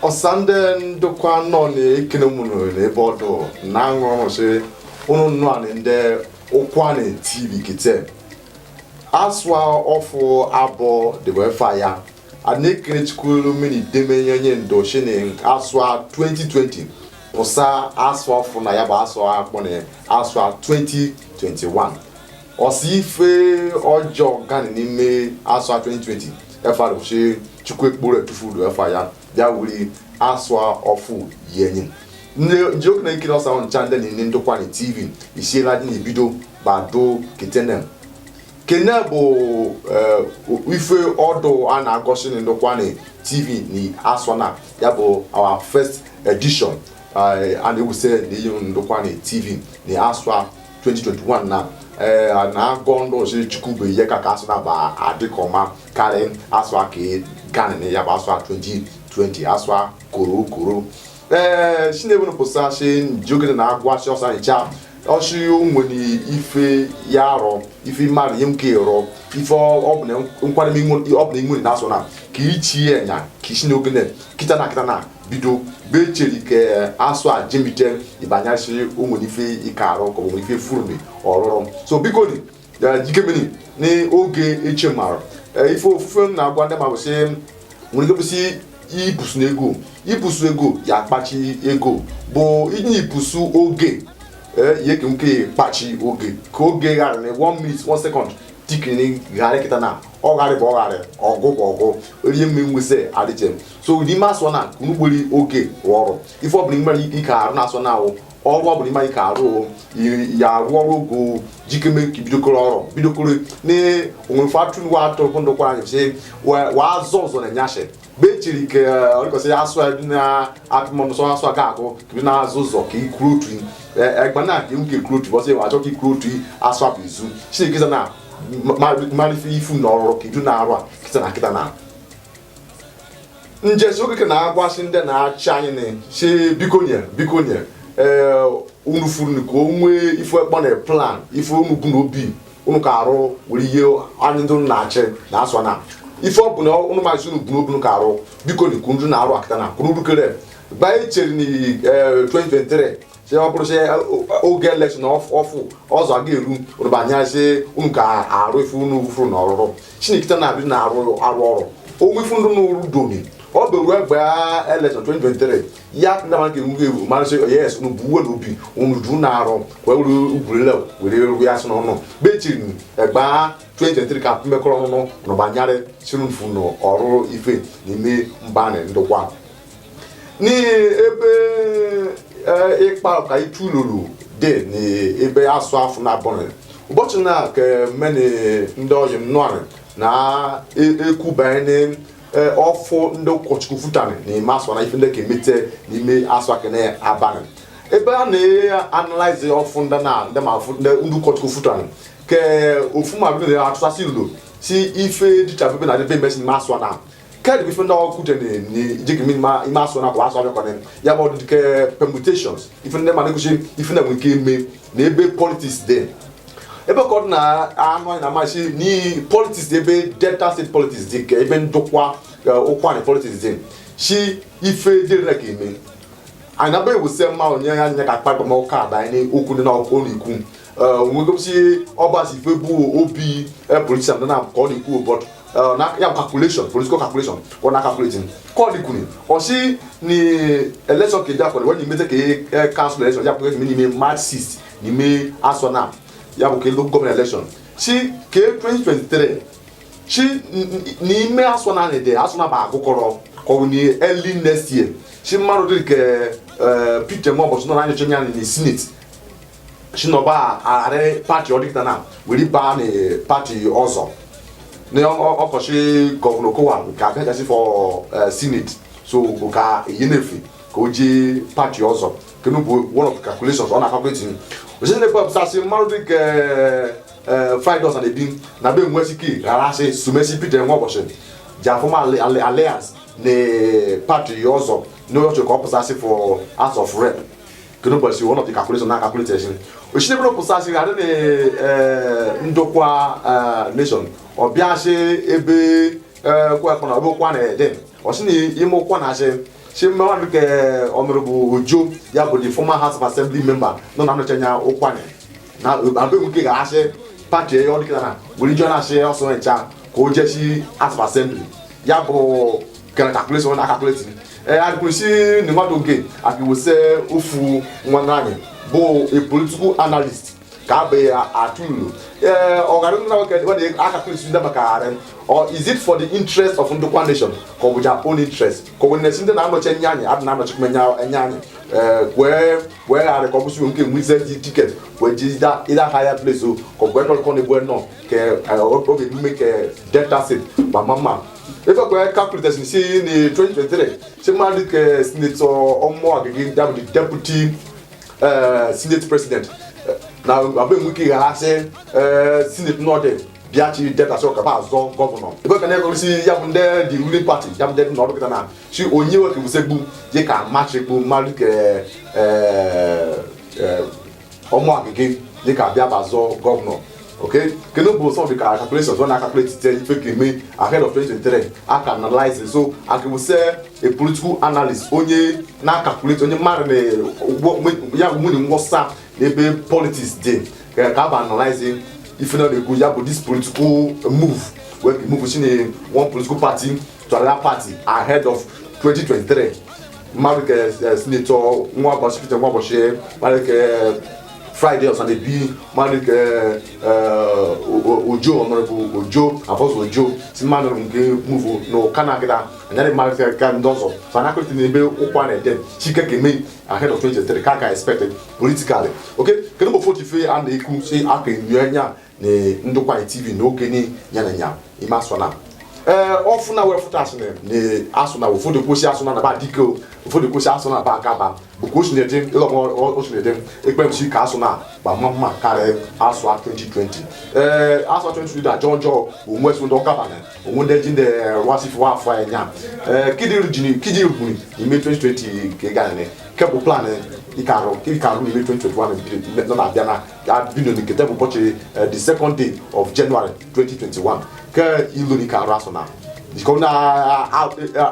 Osande ndokwa no ne kinemuno ne bodo na ngoro se unu no ande okwa ne TV kite aswa ofu abo de we fire anekene chukulu mini demenyenye ndo shine aswa 2020 osa aswa ofu na yaba aswa akpone aswa 2021 osife ojo gani n'ime aswa 2020 efa do se chukwu ekporo etufudu efa ya bia wuri aswa ofu yenyin njok na ikiri osa on chande ni ndokwa ni TV isiela di ni bido bado kitene kene bo ife odo ana agoshi ni ndokwa ni TV ni aswa na ya bo our first edition and we say the ndokwa ni TV ni aswa 2021 na na gondo je chukube ye kaka aswa ba adikoma karen aswa ke gane ni ya ba aswa 2020 aswa koro shinebu no posa shin jogene na agwa shi osa ncha oshi onwani ife yaro ife mari yemke ro ife obne nkwani mi obne imu na so na ki ichi enya ki shinogene kita na bido be cheri ke aswa jemite ibanya shi onwani ife ikaro ko onwani ife furumi ororo so bigoni jikemeni ni oge echemaro ife ofufe na agwa ndema bo se nwere ke si ipusu ego ya kpachi ego bo inyi ipusu oge ye ke nke kpachi oge ka oge gara na 1 minute 1 second tikini gare kita na o gare bo gare ogo ri emme nwese adije so di maso na kunu gbori oge woro if obni mari ike aru na so na o ogo obni mari ike aru ya aru ogo jikeme ki bidokoro ni onwe fatu wa to kondo kwa anya se wa zozo na nyashe bechiri ke oriko se aswa na atmo so aswa ga ago ki na zozo ki krutu egbana ki nke krutu bo se wa jo ki krutu aswa bizu se kiza na mari fi ifu na oro ki du na aru kita na nje so ke na agwa shi nde na acha anyi ni se bikonie unu furu ni ko nwe ifu ekpo na plan ifu unu bu no bi unu ka aru wori ye anyi ndo na ache na aswa na ife obu na unu ma sunu bunu karo biko ni kundu na aru akita na kundu kere ba echeri ni 2023 se oburu se oge election ofu ozo aga eru unu ba nya se unu ka aru ifu unu furu na ororo chini kita na bi na aru oro onwe fu ndu no domi oberu egba election 2023 ya na ma ke ngewu ma se yes unu buwe no bi unu du na aru kwa uru ugurele were ru ya so no be echeri ni egba 2023 ka mmekọrọ no banyare sinunfu no ọrụ ife n'ime mbane ndokwa ni ebe ikpa ka itululu de ni ebe asụ afụ na bonne ụbọchị na ke meni ndị oyim noare na ekubane ọfụ ndị ụkọchukwu futani n'ime asụ na ife ndị ka emete n'ime asụ akene abane ebe a na-analyze ọfụ ndị na ndị ma ndị ụkọchukwu futani ke ofuma bi na atụsasị ulo si ife dịcha bebe na debe mesi ma asụ na ke dị ife ndị ọkụ je ni jigimi ma ime asụ na kwa asụ abịa kọnin ya bụ ọdụ ke permutations ife ndị ma na-ekwuchi ife na nweke eme na ebe politics dị ebe ka ọ dị na anụ na amachi ni politics dị ebe delta state politics dị ka ebe ndokwa ụkwa na politics dị si ife dịrị na ka eme anyị na-abịa ewuse mma onye ya anya ka akpa ma ụka abanye okwu dị na ọkụ ikwu onwegosi ọbasi ife bụ obi politician na ka ọ na-ekwu but na ya political calculation ọ na calculating ka ọ dịkwuni ọsị ni election ka jakọ when you mete ka council election ya pụrụ n'ime March 6 n'ime asọ na ya bụ ka local government election si ka 2023 si n'ime asọ na na-ede asọ na ba agụkọrọ kọwuni early next year shi mmadụ dị ka Peter Nwọbọchị nọ n'anya chenya na Senate shi nọba arị pati ọdịkịta na were baa na pati ọzọ na ọkọchị gọvanọ Kowa ka abịagasị for Senate so ka eyenefe ka o jee pati ọzọ kenu bụ one of the calculations ọ na-calculate osisi na-ekwe ọpụsasị mmadụ dị ka Friday na ebi na be nwesike ghara asị sumesi Peter Nwọbọchị ji afụma alliance na pati ọzọ na ọchọ ka ọ pụsasị for House of Rep kenu ụbọchị one of the calculations na calculate osisi na-ekwe ọpụsasị ghara na ndokwa nation ọ bịasị ebe kwekwana ọbụ kwa na ede ọsị na ime ụkwa na asị shi mmadụ ka Honorable Ojo ya bụ the former House of Assembly member nọ na anọchanya ụkwanị na abe nwoke ga-asị pati ya ọ dịkịta na were ije na-asị ọsọ ncha ka o jechi House of Assembly ya bụ kere calculation na calculate adịkwụsi na mmadụ oge akiwuse ofu nwanne anyị bụ a political analyst ka abụ atụlụ ọgarị ndị na-nwoke when calculate ndị maka arị or is it for the interest of ndokwa nation ka ọ bụ their own interest ka ọ bụ na ndị na-anọchi nye anyị adị na-anọchi enye anyị wee ghara ka ọ bụsi nke nwize tiket wee ji ịda higher place o ka ọ bụ ekọrịkọ na egbe nọ ka oge emume ka Delta State ma mama ife kwe calculate si na 2023 si mmadụ ka Senator Ọmụagịgị the deputy Senate president na abe nwoke ga-asị Senate Northern bịachi Delta State ka ba azọ gọvanọ ebe ka na-egosi ya bụ ndị the ruling party ya bụ ndị nọdụ kịta na chi onye nwoke busegbu dị ka machikpu mmadụ ka Ọmụagịgị dị ka bịa bazọ gọvanọ okay kenu bụ some of the calculations when I calculate it ife ka eme ahead of 2023 I can analyze it so I can say a political analyst onye na calculate onye mmadụ na ya bụ mụ na nwọsa ebe politics dị ka a bụ analyzing if na dey go ya bụ this political move wey be move between one political party to another party ahead of 2023 mmadụ ka Senator Nwọbọchị Peter Nwọbọchị mmadụ ka Friday ọsàn ebi mmadụ ka Ojo Honorable Ojo Apostle Ojo si mmadụ nke move n'ụka na agịda anyarị mmadụ ka ndị ọzọ so anakwete n'ebe ụkwa na-ede chike keme ahead of 2023 ka expected politically okay kedu bụ foto ife a na-ekwu si aka enyo anya na ndokwa TV n'oge ni yana nya ime asụna ọfụna wee fụta asụna na asụna ụfọdụ kwụsị asụna na ba dike ụfọdụ kwụsị asụna na ba aka ba bụkwa osu na-ede osu na-ede ekpemsi ka asụna ba mma karịa asụ 2020 asụ 2020 da jọjọ onwe ndị ọka bana onwe ndị ji ndị rwasifu afọ anya kidi ruguni ime 2020 ka ị gara kebụ plan ikarụ n'ime 2021 nọ na-abịa na bido nke tebụl ụbọchị the second day of January 2021 ka ilo ni ka raso na diko na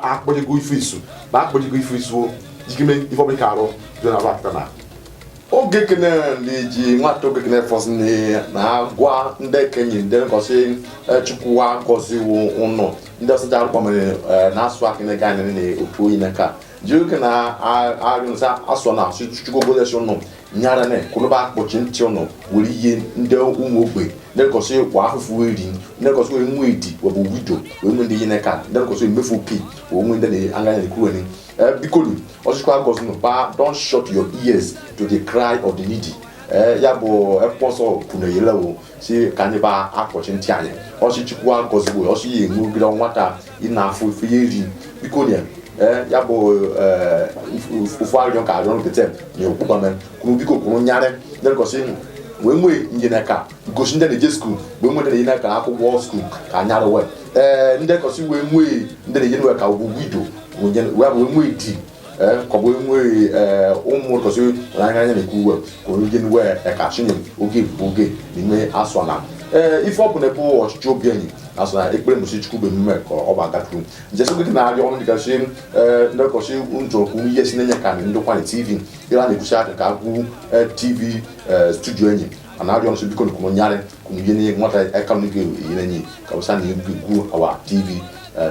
akpọjego ife isu ba akpọjego ife isu jikime ifo ka aro do na rakta na oge kene leji nwata oge kene fos ni na gwa ndị kenyi ndị ngosi chukwuwa ngozi ụnọ ndị ọsịja arụkpamere na asụ akene ga na otu oyi na ka jiruke na arịnsa asụ na chukwugoleshi ụnọ nyara ne kuno ba akpọchi ntị ụnọ were ihe ndị ụmụ ogbe ndekosi kwa afụfụ eri ndekosi we nwe edi we bụ widow we nwe ndị yene ka ndekosi mefu pi we nwe ndị anga na ekuru ni bikolu osikwa gozu no ba don't shut your ears to the cry of the needy ya bụ ekposo kuno yele wo si ka anyị ba akpọchi ntị anyị osichukwa gozu we osi ye nwe gida nwata ina afụ ife eri bikonia ya bụ ụfụ arịọ ka arịọ nkete na okpukpa men kunu biko kunu nyare ndekosi we nwe njene ka gosi ndị na-eje school we nwe ndị na-eje ka akwụkwọ school ka anyara we ndị kosi we nwe ndị na-eje ka ugwu widow we nwe di ka we nwe ụmụ kosi na anya na-ekwu we ka onye je we ka chinye oge n'ime asụ na ife ọ bụ na bụ ọchịchị obi enyi asụ na ekpere mụsi chukwu be mme ka ọ ba gatru jesu gị na-arịọ ọnụ dịgasị ndị kosi njọkwu ihe si na-enye ka ndokwa TV ịra na-ekwusi aka ka agwụ TV studio enyi anarịọ ọnụ biko kuno nyare kuno yene nwata economic yenenyi ka usa na egwu our TV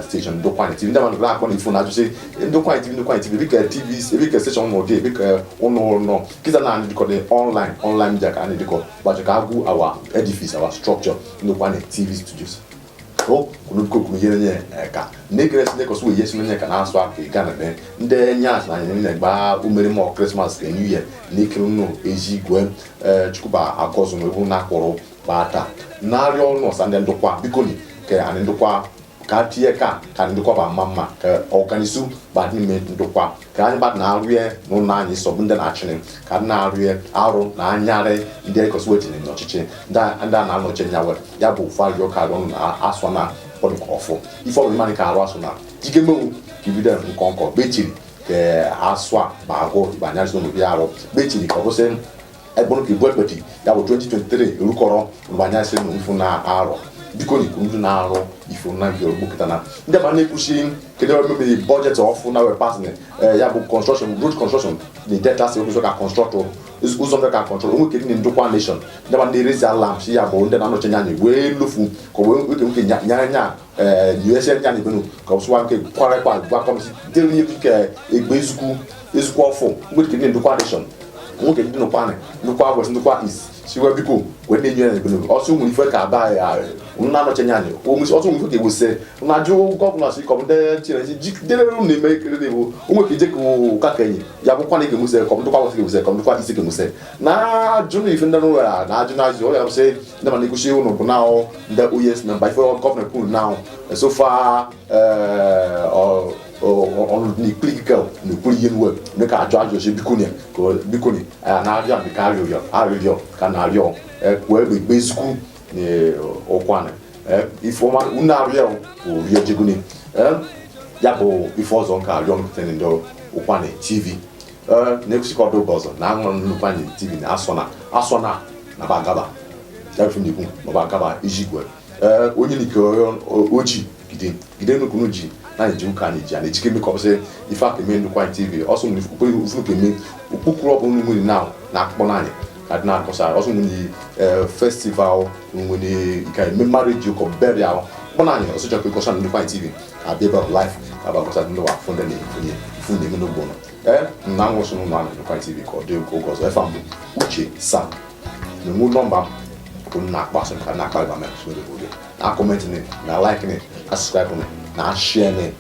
station ndokwa TV ndị mmadụ na-akpọ na ifo na ajụsị ndokwa TV bika TV bika station no dey bika ụnụ no kiza na ndị dịkọ online media ka anyị dịkọ gbacha ka agwụ our edifice our structure ndokwa TV studios o kunu ko kunu yene nye ka ne kres ne ko so yesu nye ka na aso aka ga na be nde nya na nye gba umere mo Christmas ke new year ne kunu no ezigwe chukuba agozo no ebu na kworo bata na ryo no sande ndokwa bikoni ke ani ndokwa ka tie ka ndokwa ba mama ka organizu ba ni me ndokwa ka ani ba na arue no na anyi so bunda na achine ka na arue aro na anyare ndị ko so wetin ni ọchịchị nda na no chenya we ya bụ fa yo ka ro na aso na podi ko ofo ifo bi mani ka aro aso na digemewu ki bi den nkonko betiri ke aso ba ago ba nya so no bi aro betiri ko se ebonu ki bwepeti ya bụ 2023 erukọrọ ba nya se no mfu na aro biko ni kundu na aro ifo na bi ogbo kitana ndị ba na-ekwushi kede maybe budget of na we pass ya bụ construction road construction the data say so ka constructor is uzombe ka control onwe kedi ni ndokwa nation ndị ba na-erezi alarm shi ya bụ ndị na noche nyanye we lufu ko we nke nya USN nyanye benu ko so nke kware kwa gwa komisi delu ni ke egbe ezuku ofo onwe kedi ni ndokwa nation onwe kedi no pane ndokwa west ndokwa east siwe biko we ni nyanye benu also mu ife ka ba ya una no chenyanye o mu also mu ife ke wo se una ju governor si ko de tire ji dele ru ni me kede de wo onwe ke je ko ka kenyi ya bu kwa ni ke mu se ko ndokwa wo se ke wo se ko ndokwa isi ke mu se na ju ni ife ndano ya na ju na ju ya se na ma ni ku shi uno bu now the OS member for governor cool now so far on ni clinical ni kuli yenwe ne ka ajo se bikoni na avia bi ka yo ka na yo ko e be school ni okwane ifo ma una avia o rio jeguni ya bo before zone ka yo mten ndo okwane TV ne ku sikodo gozo na ngon nu kwani TV na asona na bagaba ya fi ni ku no bagaba ijigwe onye ni ko oji gide no kunu ji na eji uka na eji ejike me ko se ifa ke me ndukwa TV also ni fu ke me okukuru obo nu mu now na akpo na anyị kadina ko sa also ni festival nu ni kai me marriage ko burial bona anyị also chọ ko sa ndukwa TV a baby of life aba ko sa ndo wa fonde ni fu ni me no bono na ngo so no na ndukwa TV ko de ko go so efam uche sa ni mu number ko na akpa so na akpa ba me so de bo na comment ni na like ni na subscribe ni na share ni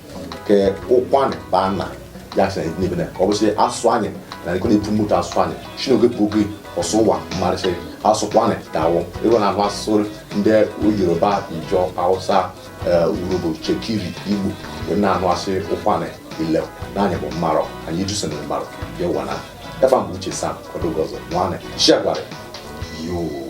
ke okwan ba na ya se ni be na obviously aso anye na ko ni promote aso anye shino ge program oso wa mare se aso kwane dawo e go na aso nde Yoruba Ijo Hausa Urhobo Chekiri Igbo we na anu ase okwane ile na anye bo maro anyi jusen ni maro ye wana e fa mbuche sa kodogozo wane share gware yo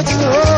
I'm